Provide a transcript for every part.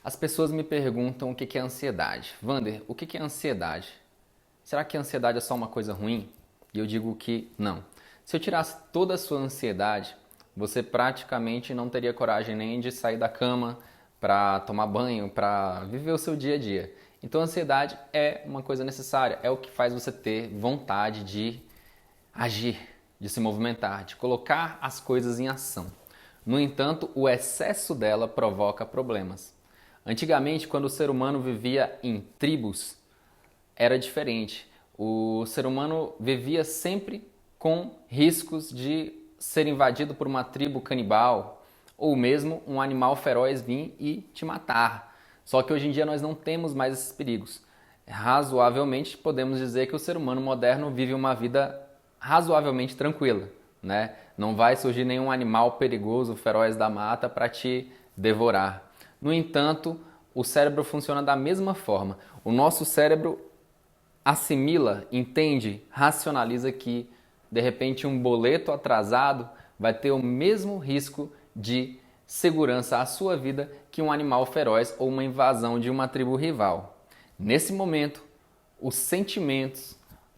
As pessoas me perguntam o que é ansiedade. Wander, o que é ansiedade? Será que a ansiedade é só uma coisa ruim? E eu digo que não. Se eu tirasse toda a sua ansiedade, você praticamente não teria coragem nem de sair da cama para tomar banho, para viver o seu dia a dia. Então a ansiedade é uma coisa necessária, é o que faz você ter vontade de agir, de se movimentar, de colocar as coisas em ação. No entanto, o excesso dela provoca problemas. Antigamente, quando o ser humano vivia em tribos, era diferente. O ser humano vivia sempre com riscos de ser invadido por uma tribo canibal ou mesmo um animal feroz vir e te matar. Só que hoje em dia nós não temos mais esses perigos. Razoavelmente podemos dizer que o ser humano moderno vive uma vida razoavelmente tranquila, né? Não vai surgir nenhum animal perigoso, feroz da mata para te devorar. No entanto, o cérebro funciona da mesma forma. O nosso cérebro assimila, entende, racionaliza que de repente um boleto atrasado vai ter o mesmo risco de segurança à sua vida que um animal feroz ou uma invasão de uma tribo rival. Nesse momento, os sentimentos,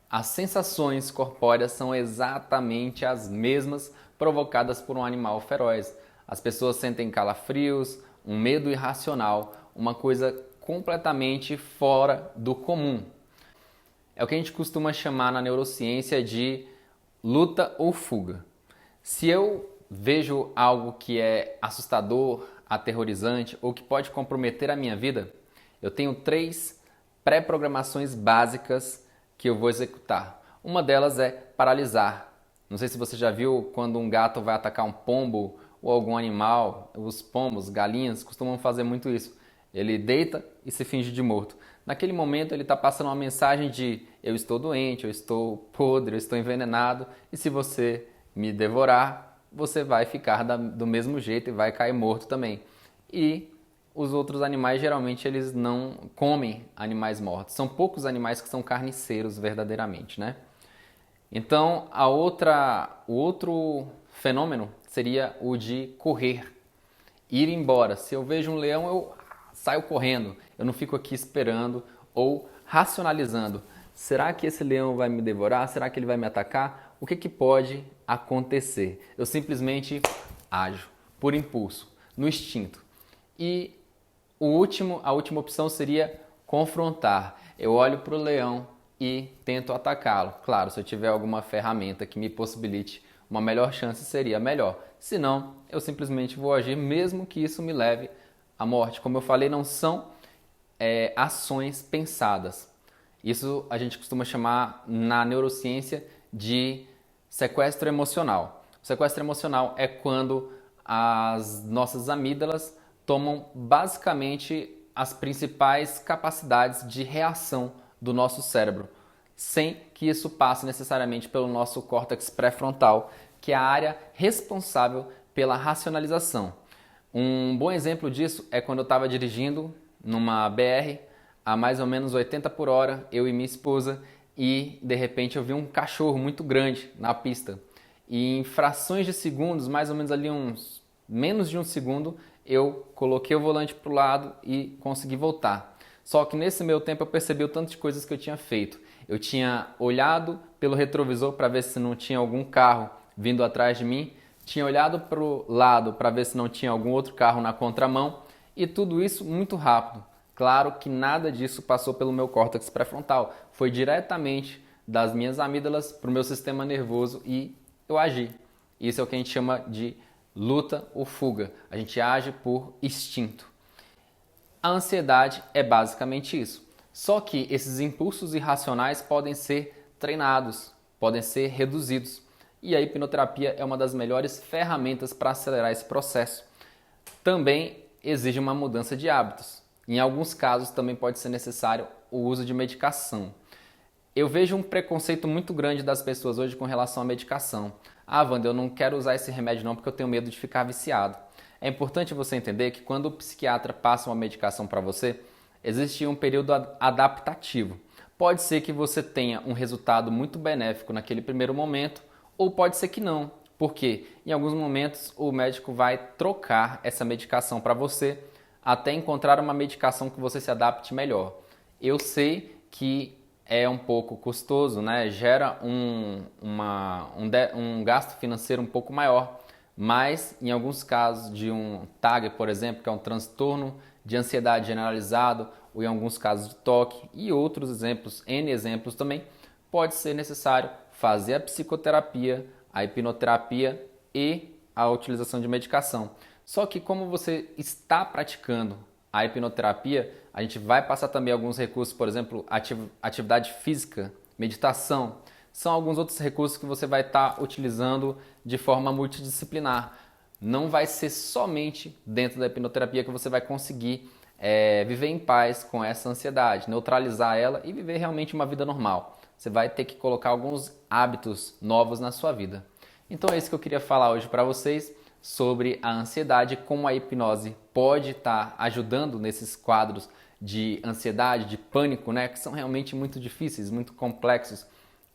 as sensações corpóreas são exatamente as mesmas provocadas por um animal feroz. As pessoas sentem calafrios, um medo irracional, uma coisa completamente fora do comum. É o que a gente costuma chamar na neurociência de luta ou fuga. Se eu vejo algo que é assustador, aterrorizante ou que pode comprometer a minha vida, eu tenho 3 pré-programações básicas que eu vou executar. Uma delas é paralisar. Não sei se você já viu quando um gato vai atacar um pombo ou algum animal, os pombos, galinhas, costumam fazer muito isso. Ele deita e se finge de morto. Naquele momento ele está passando uma mensagem de eu estou doente, eu estou podre, eu estou envenenado e se você me devorar, você vai ficar do mesmo jeito e vai cair morto também. E os outros animais geralmente eles não comem animais mortos. São poucos animais que são carniceiros verdadeiramente, né? Então o outro fenômeno seria o de correr, ir embora. Se eu vejo um leão, eu saio correndo. Eu não fico aqui esperando ou racionalizando. Será que esse leão vai me devorar? Será que ele vai me atacar? O que pode acontecer? Eu simplesmente ajo por impulso, no instinto. E a última opção seria confrontar. Eu olho para o leão e tento atacá-lo. Claro, se eu tiver alguma ferramenta que me possibilite uma melhor chance, seria melhor. Se não, eu simplesmente vou agir mesmo que isso me leve à morte. Como eu falei, não são ações pensadas. Isso a gente costuma chamar na neurociência de sequestro emocional. O sequestro emocional é quando as nossas amígdalas tomam basicamente as principais capacidades de reação do nosso cérebro, sem que isso passe necessariamente pelo nosso córtex pré-frontal, que é a área responsável pela racionalização. Um bom exemplo disso é quando eu estava dirigindo numa BR a mais ou menos 80 por hora, eu e minha esposa, e de repente eu vi um cachorro muito grande na pista. E em frações de segundos, mais ou menos ali uns menos de um segundo, eu coloquei o volante para o lado e consegui voltar. Só que nesse meu tempo eu percebi o tanto de coisas que eu tinha feito. Eu tinha olhado pelo retrovisor para ver se não tinha algum carro vindo atrás de mim, tinha olhado para o lado para ver se não tinha algum outro carro na contramão e tudo isso muito rápido. Claro que nada disso passou pelo meu córtex pré-frontal, foi diretamente das minhas amígdalas para o meu sistema nervoso e eu agi. Isso é o que a gente chama de luta ou fuga. A gente age por instinto. A ansiedade é basicamente isso. Só que esses impulsos irracionais podem ser treinados, podem ser reduzidos. E a hipnoterapia é uma das melhores ferramentas para acelerar esse processo. Também exige uma mudança de hábitos. Em alguns casos também pode ser necessário o uso de medicação. Eu vejo um preconceito muito grande das pessoas hoje com relação à medicação. Ah, Wanda, eu não quero usar esse remédio não porque eu tenho medo de ficar viciado. É importante você entender que quando o psiquiatra passa uma medicação para você, existe um período adaptativo. Pode ser que você tenha um resultado muito benéfico naquele primeiro momento, ou pode ser que não. Porque em alguns momentos o médico vai trocar essa medicação para você até encontrar uma medicação que você se adapte melhor. Eu sei que é um pouco custoso, né? Gera um gasto financeiro um pouco maior, mas em alguns casos de um TAG, por exemplo, que é um transtorno de ansiedade generalizado, ou em alguns casos de TOC e outros exemplos, N exemplos também, pode ser necessário fazer a psicoterapia, a hipnoterapia e a utilização de medicação. Só que como você está praticando a hipnoterapia, a gente vai passar também alguns recursos, por exemplo, atividade física, meditação. São alguns outros recursos que você vai estar utilizando de forma multidisciplinar. Não vai ser somente dentro da hipnoterapia que você vai conseguir viver em paz com essa ansiedade, neutralizar ela e viver realmente uma vida normal. Você vai ter que colocar alguns hábitos novos na sua vida. Então é isso que eu queria falar hoje para vocês sobre a ansiedade, como a hipnose pode estar ajudando nesses quadros de ansiedade, de pânico, né, que são realmente muito difíceis, muito complexos,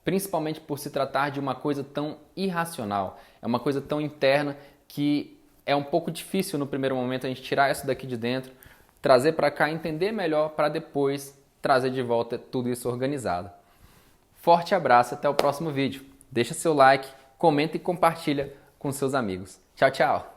principalmente por se tratar de uma coisa tão irracional, é uma coisa tão interna que é um pouco difícil no primeiro momento a gente tirar isso daqui de dentro, trazer para cá, entender melhor para depois trazer de volta tudo isso organizado. Forte abraço, até o próximo vídeo. Deixa seu like, comenta e compartilha com seus amigos. Tchau, tchau!